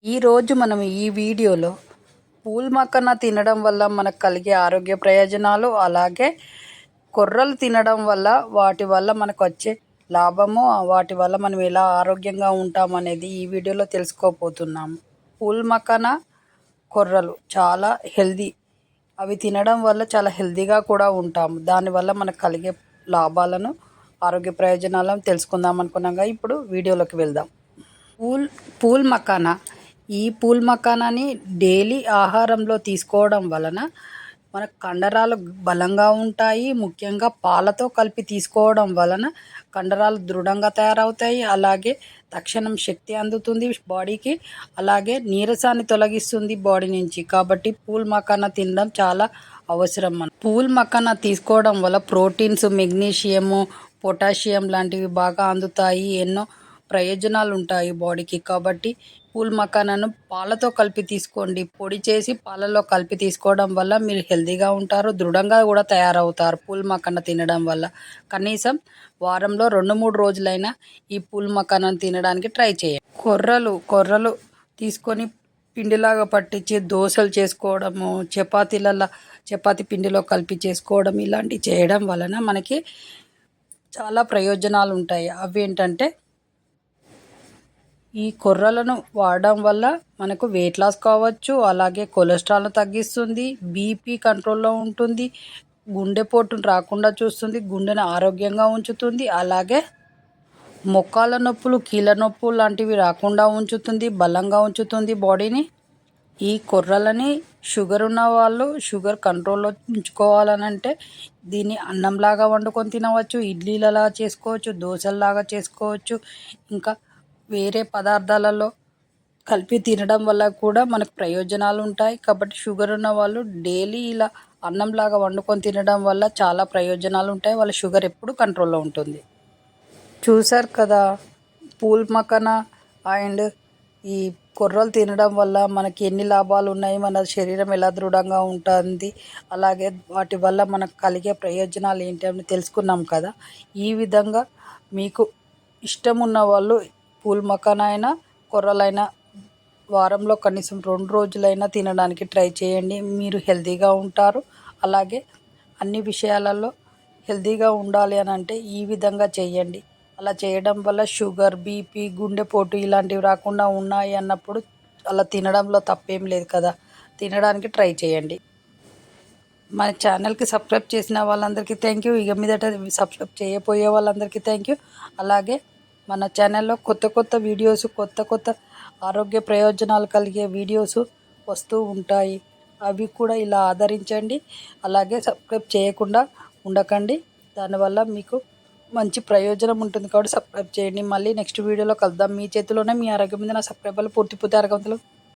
ఈరోజు మనం ఈ వీడియోలో పూల్ మక్కన తినడం వల్ల మనకు కలిగే ఆరోగ్య ప్రయోజనాలు, అలాగే కొర్రలు తినడం వల్ల వాటి వల్ల మనకు వచ్చే లాభము, వాటి వల్ల మనం ఎలా ఆరోగ్యంగా ఉంటామనేది ఈ వీడియోలో తెలుసుకోబోతున్నాము. పూల్ మక్కన కొర్రలు చాలా హెల్దీ. అవి తినడం వల్ల చాలా హెల్దీగా కూడా ఉంటాము. దానివల్ల మనకు కలిగే లాభాలను, ఆరోగ్య ప్రయోజనాలను తెలుసుకుందాం అనుకున్నాగా. ఇప్పుడు వీడియోలోకి వెళ్దాం. పూల్ మకానా ఈ పూల్ మకానాని డైలీ ఆహారంలో తీసుకోవడం వలన మన కండరాలు బలంగా ఉంటాయి. ముఖ్యంగా పాలతో కలిపి తీసుకోవడం వలన కండరాలు దృఢంగా తయారవుతాయి. అలాగే తక్షణం శక్తి అందుతుంది బాడీకి. అలాగే నీరసాన్ని తొలగిస్తుంది బాడీ నుంచి. కాబట్టి పూల్ మకానా తినడం చాలా అవసరం. పూల్ మకానా తీసుకోవడం వల్ల ప్రోటీన్స్, మెగ్నీషియము, పొటాషియం లాంటివి బాగా అందుతాయి. ఎన్నో ప్రయోజనాలు ఉంటాయి బాడీకి. కాబట్టి పూల్ మకానాను పాలతో కలిపి తీసుకోండి. పొడి చేసి పాలలో కలిపి తీసుకోవడం వల్ల మీరు హెల్తీగా ఉంటారు, దృఢంగా కూడా తయారవుతారు పూల్ మకానా తినడం వల్ల. కనీసం వారంలో 2-3 రోజులైనా ఈ పూల్ మకానాను తినడానికి ట్రై చేయండి. కొర్రలు తీసుకొని పిండిలాగా పట్టించి దోశలు చేసుకోవడము, చపాతీ పిండిలో కలిపి చేసుకోవడం, ఇలాంటివి చేయడం వలన మనకి చాలా ప్రయోజనాలు ఉంటాయి. అవి ఏంటంటే, ఈ కొర్రలను వాడడం వల్ల మనకు వెయిట్ లాస్ కావచ్చు, అలాగే కొలెస్ట్రాల్ను తగ్గిస్తుంది, బీపీ కంట్రోల్లో ఉంటుంది, గుండెపోటును రాకుండా చూస్తుంది, గుండెను ఆరోగ్యంగా ఉంచుతుంది, అలాగే మోకాళ్ళ నొప్పులు, కీళ్ళ నొప్పులు లాంటివి రాకుండా ఉంచుతుంది, బలంగా ఉంచుతుంది బాడీని. ఈ కొర్రలని షుగర్ ఉన్న వాళ్ళు షుగర్ కంట్రోల్లో ఉంచుకోవాలనంటే దీన్ని అన్నంలాగా వండుకొని తినవచ్చు, ఇడ్లీలలా చేసుకోవచ్చు, దోశల్లాగా చేసుకోవచ్చు, ఇంకా వేరే పదార్థాలలో కలిపి తినడం వల్ల కూడా మనకు ప్రయోజనాలు ఉంటాయి. కాబట్టి షుగర్ ఉన్న వాళ్ళు డైలీ ఇలా అన్నంలాగా వండుకొని తినడం వల్ల చాలా ప్రయోజనాలు ఉంటాయి. వాళ్ళ షుగర్ ఎప్పుడు కంట్రోల్లో ఉంటుంది. చూసారు కదా, పూల్ మకానా అండ్ ఈ కొర్రలు తినడం వల్ల మనకి ఎన్ని లాభాలు ఉన్నాయి, మన శరీరం ఎలా దృఢంగా ఉంటుంది, అలాగే వాటి వల్ల మనకు కలిగే ప్రయోజనాలు ఏంటి అని తెలుసుకున్నాం కదా. ఈ విధంగా మీకు ఇష్టం ఉన్న వాళ్ళు పూల్ మకానా అయినా కొర్రలైనా వారంలో కనీసం 2 రోజులైనా తినడానికి ట్రై చేయండి. మీరు హెల్తీగా ఉంటారు. అలాగే అన్ని విషయాలలో హెల్తీగా ఉండాలి అని అంటే ఈ విధంగా చేయండి. అలా చేయడం వల్ల షుగర్, బీపీ, గుండెపోటు ఇలాంటివి రాకుండా ఉన్నాయి అన్నప్పుడు అలా తినడంలో తప్పేం లేదు కదా. తినడానికి ట్రై చేయండి. మన ఛానల్కి సబ్స్క్రైబ్ చేసిన వాళ్ళందరికీ థ్యాంక్ యూ. ఇక మీదట సబ్స్క్రైబ్ చేయబోయే వాళ్ళందరికీ థ్యాంక్ యూ. అలాగే మన ఛానల్లో కొత్త వీడియోస్, కొత్త ఆరోగ్య ప్రయోజనాలు కలిగే వీడియోస్ వస్తూ ఉంటాయి. అవి కూడా ఇలా ఆదరించండి. అలాగే సబ్స్క్రైబ్ చేయకుండా ఉండకండి. దానివల్ల మీకు మంచి ప్రయోజనం ఉంటుంది కాబట్టి సబ్స్క్రైబ్ చేయండి. మళ్ళీ నెక్స్ట్ వీడియోలో కలుద్దాం. మీ చేతిలోనే మీ ఆరోగ్యం మీద. నా సబ్స్క్రైబర్లు పూర్తి ఆరోగ్యవంతులు.